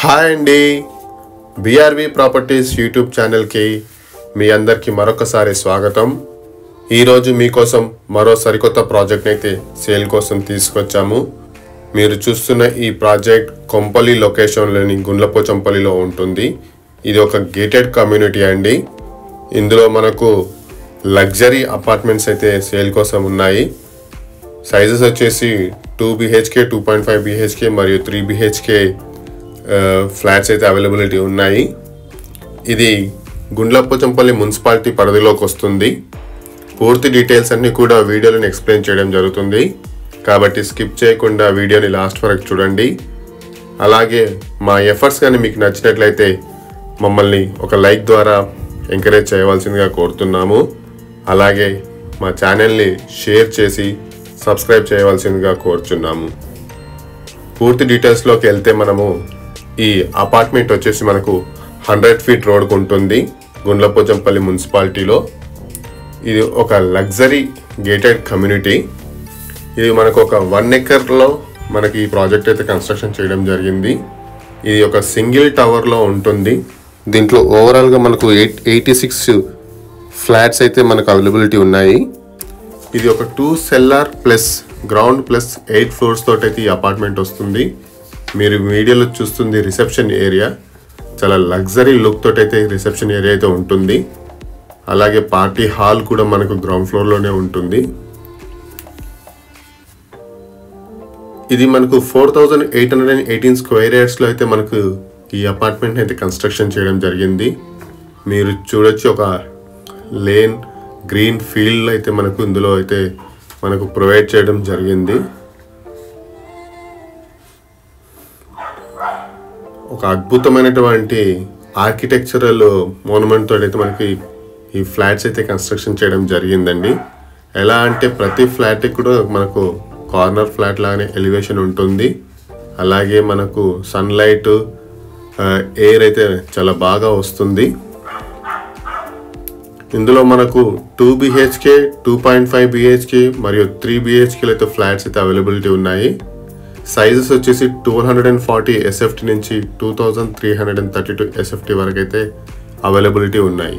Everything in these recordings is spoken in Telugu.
హాయ్ అండి, బీఆర్వి ప్రాపర్టీస్ యూట్యూబ్ ఛానల్కి మీ అందరికీ మరొకసారి స్వాగతం. ఈరోజు మీకోసం మరో సరికొత్త ప్రాజెక్ట్ అయితే సేల్ కోసం తీసుకొచ్చాము. మీరు చూస్తున్న ఈ ప్రాజెక్ట్ కొంపల్లి లొకేషన్లోని గుండ్లపోచంపల్లిలో ఉంటుంది. ఇది ఒక గేటెడ్ కమ్యూనిటీ అండి. ఇందులో మనకు లగ్జరీ అపార్ట్మెంట్స్ అయితే సేల్ కోసం ఉన్నాయి. సైజెస్ వచ్చేసి 2 BHK, 2.5 BHK మరియు 3 BHK ఫ్లాట్స్ అయితే అవైలబిలిటీ ఉన్నాయి. ఇది గుండ్లపోచంపల్లి మున్సిపాలిటీ పరిధిలోకి వస్తుంది. పూర్తి డీటెయిల్స్ అన్నీ కూడా వీడియోలను ఎక్స్ప్లెయిన్ చేయడం జరుగుతుంది, కాబట్టి స్కిప్ చేయకుండా వీడియోని లాస్ట్ వరకు చూడండి. అలాగే మా ఎఫర్ట్స్ కానీ మీకు నచ్చినట్లయితే మమ్మల్ని ఒక లైక్ ద్వారా ఎంకరేజ్ చేయవలసిందిగా కోరుతున్నాము. అలాగే మా ఛానల్ని షేర్ చేసి సబ్స్క్రైబ్ చేయవలసిందిగా కోరుచున్నాము. పూర్తి డీటెయిల్స్లోకి వెళ్తే మనము ఈ అపార్ట్మెంట్ వచ్చేసి మనకు 100 ఫీట్ రోడ్కు ఉంటుంది గుండ్లపోచంపల్లి మున్సిపాలిటీలో. ఇది ఒక లగ్జరీ గేటెడ్ కమ్యూనిటీ. ఇది మనకు ఒక 1 ఎకర్లో మనకి ఈ ప్రాజెక్ట్ అయితే కన్స్ట్రక్షన్ చేయడం జరిగింది. ఇది ఒక సింగిల్ టవర్లో ఉంటుంది. దీంట్లో ఓవరాల్గా మనకు 86 ఫ్లాట్స్ అయితే మనకు అవైలబిలిటీ ఉన్నాయి. ఇది ఒక 2 cellar plus ground plus 8 floors తోటి అయితే ఈ అపార్ట్మెంట్ వస్తుంది. మీరు వీడియోలో చూస్తుంది రిసెప్షన్ ఏరియా. చాలా లగ్జరీ లుక్ తోటి అయితే రిసెప్షన్ ఏరియా అయితే ఉంటుంది. అలాగే పార్టీ హాల్ కూడా మనకు గ్రౌండ్ ఫ్లోర్లోనే ఉంటుంది. ఇది మనకు 4818 స్క్వేర్ యార్డ్స్లో అయితే మనకు ఈ అపార్ట్మెంట్ అయితే కన్స్ట్రక్షన్ చేయడం జరిగింది. మీరు చూడొచ్చు, ఒక లేన్ గ్రీన్ ఫీల్డ్ అయితే మనకు ఇందులో అయితే మనకు ప్రొవైడ్ చేయడం జరిగింది. ఒక అద్భుతమైనటువంటి ఆర్కిటెక్చరల్ మోనుమెంట్ తోటి అయితే మనకి ఈ ఫ్లాట్స్ అయితే కన్స్ట్రక్షన్ చేయడం జరిగిందండి. ఎలా అంటే ప్రతి ఫ్లాట్కి కూడా మనకు కార్నర్ ఫ్లాట్ లాగానే ఎలివేషన్ ఉంటుంది. అలాగే మనకు సన్లైట్ ఎయిర్ అయితే చాలా బాగా వస్తుంది. ఇందులో మనకు 2 BHK, 2.5 BHK మరియు 3 BHK అయితే ఫ్లాట్స్ అయితే అవైలబిలిటీ ఉన్నాయి. సైజెస్ వచ్చేసి 1240 SFT నుంచి 2332 SFT వరకు అయితే అవైలబిలిటీ ఉన్నాయి.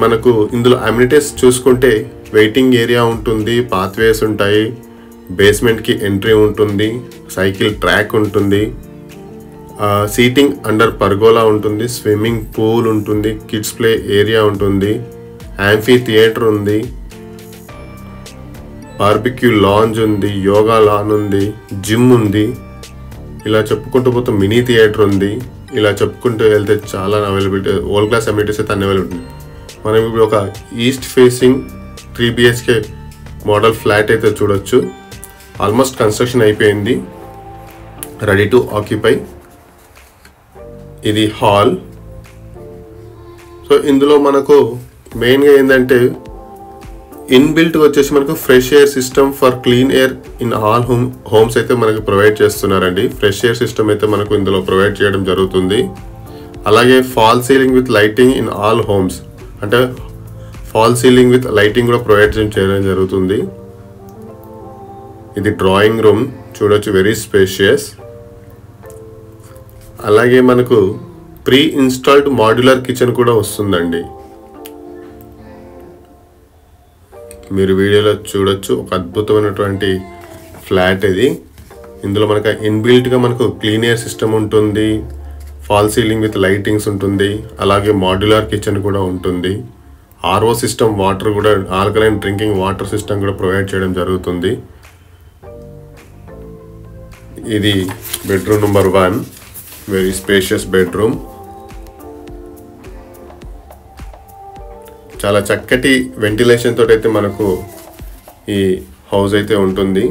మనకు ఇందులో అమ్యూనిటీస్ చూసుకుంటే వెయిటింగ్ ఏరియా ఉంటుంది, పాత్వేస్ ఉంటాయి, బేస్మెంట్కి ఎంట్రీ ఉంటుంది, సైకిల్ ట్రాక్ ఉంటుంది, సీటింగ్ అండర్ పర్గోలా ఉంటుంది, స్విమ్మింగ్ పూల్ ఉంటుంది, కిడ్స్ ప్లే ఏరియా ఉంటుంది, యాంఫీ థియేటర్ ఉంది, బార్బిక్యూ లాంజ్ ఉంది, యోగా లాన్ ఉంది, జిమ్ ఉంది. ఇలా చెప్పుకుంటూ పోతే మినీ థియేటర్ ఉంది. ఇలా చెప్పుకుంటూ వెళ్తే చాలా అవైలబిలిటీ, వరల్డ్ క్లాస్ అమ్యూనిటీస్ అయితే అన్ని అవైలబిలిటీ. మనం ఇప్పుడు ఒక east facing 3 BHK model flat అయితే చూడొచ్చు. ఆల్మోస్ట్ కన్స్ట్రక్షన్ అయిపోయింది, రెడీ టు ఆక్యుపై. ఇది హాల్. సో ఇందులో మనకు మెయిన్గా ఏంటంటే ఇన్బిల్ట్ వచ్చేసి మనకు fresh air system for clean air in all homes అయితే మనకు ప్రొవైడ్ చేస్తున్నారండి. ఫ్రెష్ ఎయిర్ సిస్టమ్ అయితే మనకు ఇందులో ప్రొవైడ్ చేయడం జరుగుతుంది. అలాగే fall ceiling with lighting in all homes, అంటే ఫాల్ సీలింగ్ విత్ లైటింగ్ కూడా ప్రొవైడ్ చేయడం జరుగుతుంది. ఇది డ్రాయింగ్ రూమ్ చూడొచ్చు, వెరీ స్పేషియస్. అలాగే మనకు ప్రీ ఇన్స్టాల్డ్ మాడ్యులర్ కిచెన్ కూడా వస్తుందండి. మీరు వీడియోలో చూడొచ్చు, ఒక అద్భుతమైనటువంటి ఫ్లాట్ ఇది. ఇందులో మనకు ఇన్బిల్ట్గా మనకు క్లీన్ ఎయిర్ సిస్టమ్ ఉంటుంది, ఫాల్ సీలింగ్ విత్ లైటింగ్స్ ఉంటుంది, అలాగే మాడ్యులర్ కిచెన్ కూడా ఉంటుంది. RO సిస్టమ్, వాటర్ కూడా ఆల్కలైన్ డ్రింకింగ్ వాటర్ సిస్టమ్ కూడా ప్రొవైడ్ చేయడం జరుగుతుంది. ఇది bedroom number 1, very spacious bedroom. చాలా చక్కటి వెంటిలేషన్ తోటి అయితే మనకు ఈ హౌస్ అయితే ఉంటుంది.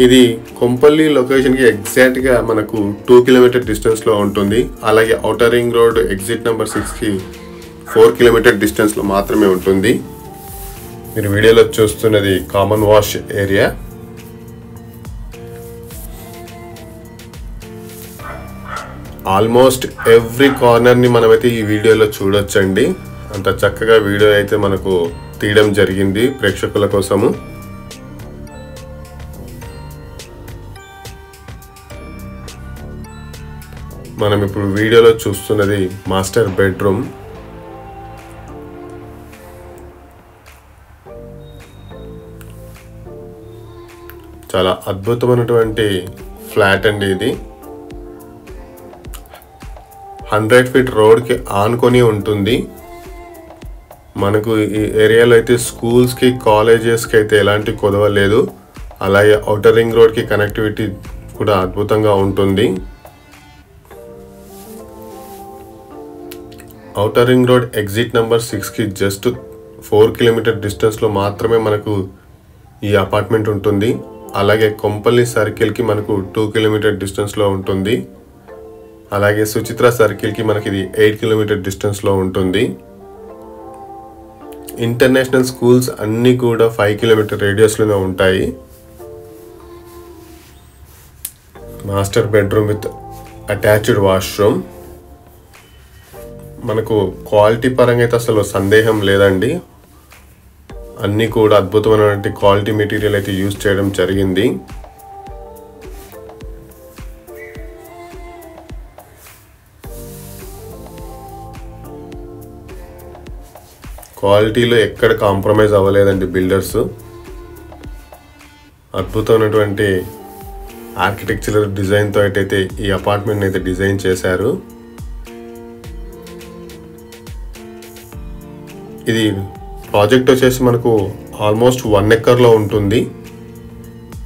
ఇది కొంపల్లి లొకేషన్కి ఎగ్జాక్ట్గా మనకు 2 కిలోమీటర్ డిస్టెన్స్లో ఉంటుంది. అలాగే outer ring road exit number 6కి 4 కిలోమీటర్ డిస్టెన్స్లో మాత్రమే ఉంటుంది. మీరు వీడియోలో చూస్తున్నది common wash area. Almost every కార్నర్ని మనమైతే ఈ వీడియోలో చూడొచ్చండి. అంత చక్కగా వీడియో అయితే మనకు తీయడం జరిగింది ప్రేక్షకుల కోసము. మనం ఇప్పుడు వీడియోలో చూస్తున్నది మాస్టర్ బెడ్రూమ్. చాలా అద్భుతమైనటువంటి ఫ్లాట్ అండి ఇది. 100 ఫీట్ రోడ్కి ఆనుకొని ఉంటుంది. మనకు ఈ ఏరియాలో అయితే స్కూల్స్కి కాలేజెస్కి అయితే ఎలాంటి కొదవ లేదు. అలాగే ఔటర్ రింగ్ రోడ్కి కనెక్టివిటీ కూడా అద్భుతంగా ఉంటుంది. Outer ring road exit number 6కి జస్ట్ 4 కిలోమీటర్ డిస్టెన్స్లో మాత్రమే మనకు ఈ అపార్ట్మెంట్ ఉంటుంది. అలాగే కొంపల్లి సర్కిల్కి మనకు 2 కిలోమీటర్ డిస్టెన్స్లో ఉంటుంది. అలాగే సుచిత్ర సర్కిల్కి మనకి ఇది 8 కిలోమీటర్ డిస్టెన్స్లో ఉంటుంది. ఇంటర్నేషనల్ స్కూల్స్ అన్నీ కూడా 5 కిలోమీటర్ రేడియస్లోనే ఉంటాయి. Master bedroom with attached washroom. మనకు క్వాలిటీ పరంగా అయితే అసలు సందేహం లేదండి. అన్నీ కూడా అద్భుతమైనటువంటి క్వాలిటీ మెటీరియల్ అయితే యూజ్ చేయడం జరిగింది. క్వాలిటీలో ఎక్కడ కాంప్రమైజ్ అవ్వలేదండి బిల్డర్స్. అద్భుతమైనటువంటి ఆర్కిటెక్చరల్ డిజైన్తో అయితే ఈ అపార్ట్మెంట్ అయితే డిజైన్ చేశారు. ఇది ప్రాజెక్ట్ వచ్చేసి మనకు ఆల్మోస్ట్ 1 ఎకర్లో ఉంటుంది.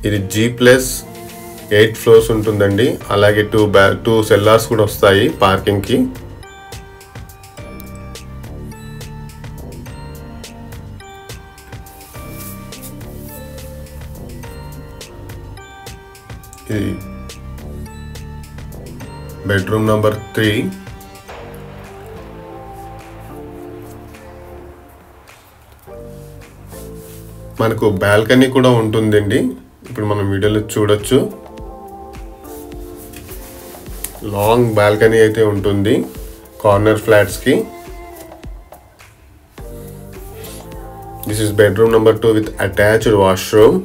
ఇది G+8 ఫ్లోర్స్ ఉంటుందండి. అలాగే 2 సెల్లార్స్ కూడా వస్తాయి పార్కింగ్కి. ఇది బెడ్రూమ్ నెంబర్ 3. మనకు బాల్కనీ కూడా ఉంటుందండి. ఇప్పుడు మనం వీడియోలో చూడొచ్చు. లాంగ్ బాల్కనీ అయితే ఉంటుంది కార్నర్ ఫ్లాట్స్కి. This is bedroom number 2 with attached washroom.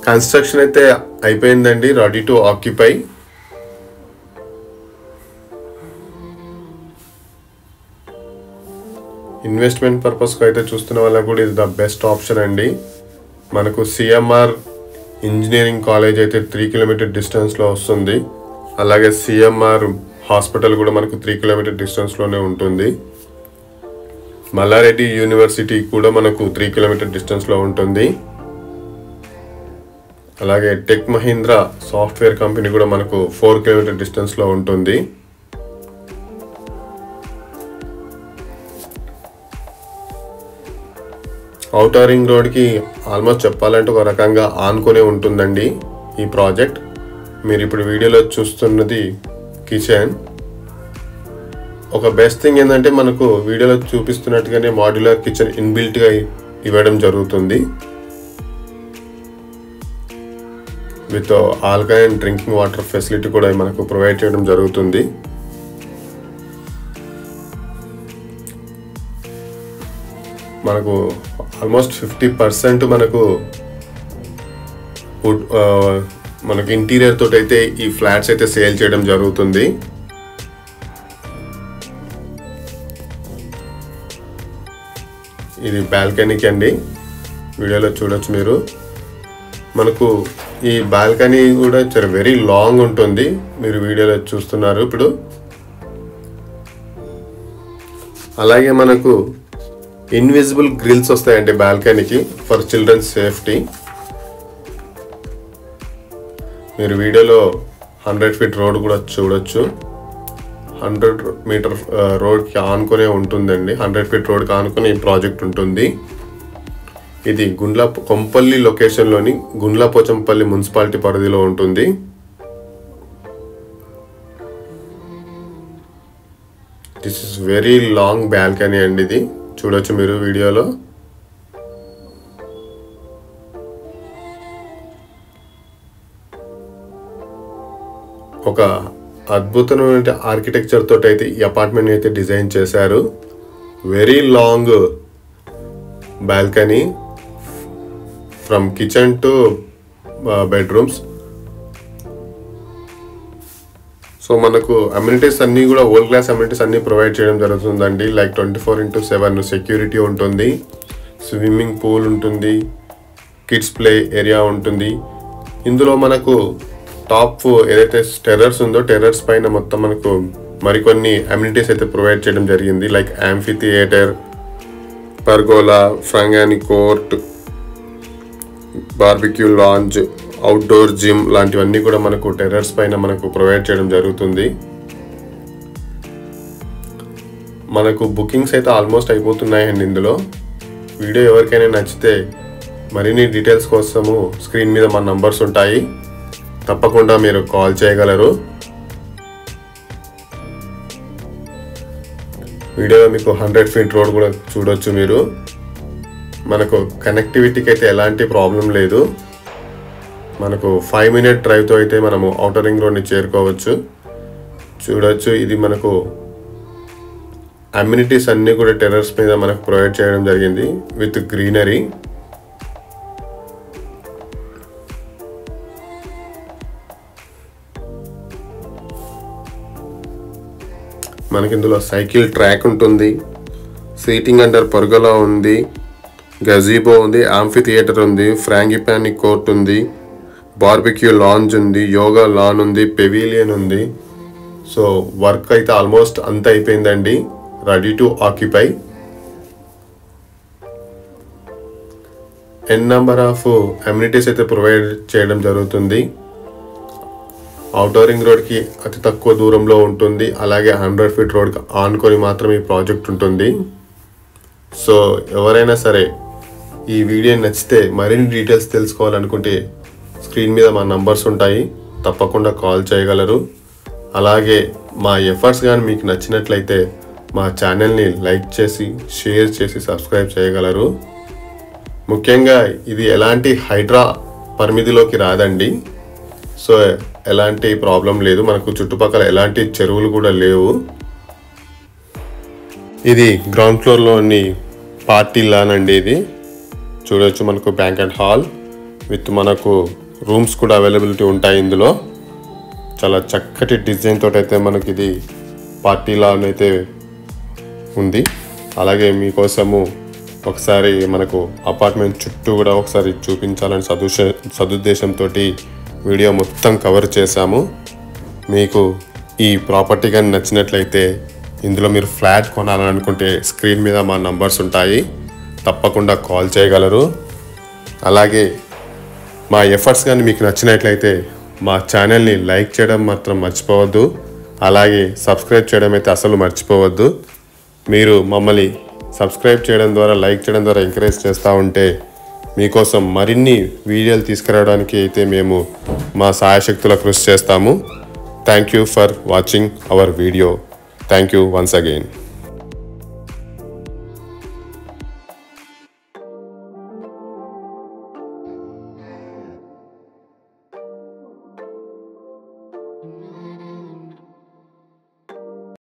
Construction అయితే అయిపోయిందండి, రెడీ టు ఆక్యుపై. ఇన్వెస్ట్మెంట్ పర్పస్కి అయితే చూస్తున్న వాళ్ళకి కూడా ఇది ద బెస్ట్ ఆప్షన్ అండి. మనకు CMR ఇంజనీరింగ్ కాలేజ్ అయితే 3 కిలోమీటర్ డిస్టెన్స్లో వస్తుంది. అలాగే CMR హాస్పిటల్ కూడా మనకు 3 కిలోమీటర్ డిస్టెన్స్లోనే ఉంటుంది. మల్లారెడ్డి యూనివర్సిటీ కూడా మనకు 3 కిలోమీటర్ డిస్టెన్స్లో ఉంటుంది. అలాగే టెక్ మహీంద్రా సాఫ్ట్వేర్ కంపెనీ కూడా మనకు 4 కిలోమీటర్ డిస్టెన్స్లో ఉంటుంది. ఔటర్ రింగ్ రోడ్కి ఆల్మోస్ట్ చెప్పాలంటే ఒక రకంగా ఆనుకునే ఉంటుందండి ఈ ప్రాజెక్ట్. మీరు ఇప్పుడు వీడియోలో చూస్తున్నది కిచెన్. ఒక బెస్ట్ థింగ్ ఏంటంటే మనకు వీడియోలో చూపిస్తున్నట్టుగానే మాడ్యులర్ కిచెన్ ఇన్బిల్ట్గా ఇవ్వడం జరుగుతుంది. With alkaline drinking water facility కూడా మనకు ప్రొవైడ్ చేయడం జరుగుతుంది. మనకు ఆల్మోస్ట్ 50% మనకు ఇంటీరియర్ తోటి అయితే ఈ ఫ్లాట్స్ అయితే సేల్ చేయడం జరుగుతుంది. ఇది బాల్కనీకి అండి, వీడియోలో చూడొచ్చు మీరు. మనకు ఈ బాల్కనీ కూడా చాలా వెరీ లాంగ్ ఉంటుంది, మీరు వీడియోలో చూస్తున్నారు ఇప్పుడు. అలాగే మనకు ఇన్విజిబుల్ గ్రిల్స్ వస్తాయండి బాల్కనీకి ఫర్ చిల్డ్రన్స్ సేఫ్టీ. మీరు వీడియోలో 100 ఫీట్ రోడ్ కూడా చూడొచ్చు. 100 మీటర్ రోడ్కి ఆనుకునే ఉంటుందండి. 100 ఫీట్ రోడ్కి ఆనుకుని ఈ ప్రాజెక్ట్ ఉంటుంది. ఇది కొంపల్లి లొకేషన్లోని గుండ్లపోచంపల్లి మున్సిపాలిటీ పరిధిలో ఉంటుంది. This is very long balcony అండి, ఇది చూడొచ్చు మీరు వీడియోలో. ఒక అద్భుతమైన ఆర్కిటెక్చర్ తోటి అయితే ఈ అపార్ట్మెంట్ అయితే డిజైన్ చేశారు. Very long balcony from kitchen to bedrooms. So మనకు అమ్యూనిటీస్ అన్నీ కూడా ఓల్డ్ క్లాస్ అమ్యూనిటీస్ అన్నీ ప్రొవైడ్ చేయడం జరుగుతుందండి. లైక్ 24/7 సెక్యూరిటీ ఉంటుంది, స్విమ్మింగ్ పూల్ ఉంటుంది, కిడ్స్ ప్లే ఏరియా ఉంటుంది. ఇందులో మనకు టాప్ ఏదైతే టెర్రస్ ఉందో టెర్రస్ పైన మొత్తం మనకు మరికొన్ని అమ్యూనిటీస్ అయితే ప్రొవైడ్ చేయడం జరిగింది. లైక్ యాంఫీ థియేటర్, పర్గోలా, ఫ్రాంగాని court, barbecue lounge, outdoor gym లాంటివన్నీ కూడా మనకు టెర్రస్ పైన మనకు ప్రొవైడ్ చేయడం జరుగుతుంది. మనకు బుకింగ్స్ అయితే ఆల్మోస్ట్ అయిపోతున్నాయండి. ఇందులో వీడియో ఎవరికైనా నచ్చితే మరిన్ని డీటెయిల్స్ కోసము స్క్రీన్ మీద మన నంబర్స్ ఉంటాయి, తప్పకుండా మీరు కాల్ చేయగలరు. వీడియోలో మీకు 100 ఫీట్ రోడ్ కూడా చూడొచ్చు మీరు. మనకు కనెక్టివిటీకి అయితే ఎలాంటి ప్రాబ్లం లేదు. మనకు 5 మినిట్ డ్రైవ్తో అయితే మనము ఔటర్ రింగ్ రోడ్ని చేరుకోవచ్చు. చూడొచ్చు, ఇది మనకు అమ్యూనిటీస్ అన్నీ కూడా టెర్రస్ మీద మనకు ప్రొవైడ్ చేయడం జరిగింది విత్ గ్రీనరీ. మనకి ఇందులో సైకిల్ ట్రాక్ ఉంటుంది, సీటింగ్ అండర్ పర్గోలా ఉంది, గజీబో ఉంది, యాంఫీ థియేటర్ ఉంది, ఫ్రాంగిపాని కోర్ట్ ఉంది, బార్బిక్యూ లాంజ్ ఉంది, యోగా లాన్ ఉంది, పెవిలియన్ ఉంది. సో వర్క్ అయితే ఆల్మోస్ట్ అంత అయిపోయిందండి, ready to occupy. N number of amenities అయితే ప్రొవైడ్ చేయడం జరుగుతుంది. ఔటర్ రింగ్ రోడ్కి అతి తక్కువ దూరంలో ఉంటుంది, అలాగే 100 ఫీట్ రోడ్కి ఆనుకొని మాత్రమే ఈ ప్రాజెక్ట్ ఉంటుంది. సో ఎవరైనా సరే ఈ వీడియో నచ్చితే మరిన్ని డీటెయిల్స్ తెలుసుకోవాలనుకుంటే స్క్రీన్ మీద మా నంబర్స్ ఉంటాయి, తప్పకుండా కాల్ చేయగలరు. అలాగే మా ఎఫర్ట్స్ కానీ మీకు నచ్చినట్లయితే మా ఛానల్ని లైక్ చేసి, షేర్ చేసి, సబ్స్క్రైబ్ చేయగలరు. ముఖ్యంగా ఇది ఎలాంటి హైడ్రా పరిమితిలోకి రాదండి. సో ఎలాంటి ప్రాబ్లం లేదు, మనకు చుట్టుపక్కల ఎలాంటి చెరువులు కూడా లేవు. ఇది గ్రౌండ్ ఫ్లోర్లోని పార్టీ లాన్ అండి. ఇది చూడవచ్చు, మనకు బ్యాంకెట్ హాల్ విత్ మనకు రూమ్స్ కూడా అవైలబిలిటీ ఉంటాయి. ఇందులో చాలా చక్కటి డిజైన్ తోటి అయితే మనకి ఇది పార్టీ లాన్ అయితే ఉంది. అలాగే మీకోసము ఒకసారి మనకు అపార్ట్మెంట్ చుట్టూ కూడా ఒకసారి చూపించాలని సదుద్దేశంతో వీడియో మొత్తం కవర్ చేశాము. మీకు ఈ ప్రాపర్టీ కానీ నచ్చినట్లయితే, ఇందులో మీరు ఫ్లాట్ కొనాలనుకుంటే స్క్రీన్ మీద మా నంబర్స్ ఉంటాయి, తప్పకుండా కాల్ చేయగలరు. అలాగే మా ఎఫర్ట్స్ కానీ మీకు నచ్చినట్లయితే మా ఛానల్ని లైక్ చేయడం మాత్రం మర్చిపోవద్దు, అలాగే సబ్స్క్రైబ్ చేయడం అయితే అసలు మర్చిపోవద్దు. మీరు మమ్మల్ని సబ్స్క్రైబ్ చేయడం ద్వారా, లైక్ చేయడం ద్వారా ఎంకరేజ్ చేస్తూ ఉంటే మీకోసం మరిన్ని వీడియోలు తీసుకురావడానికి అయితే మేము మా సాయశక్తుల కృషి చేస్తాము. Thank you for watching our video. Thank you once again.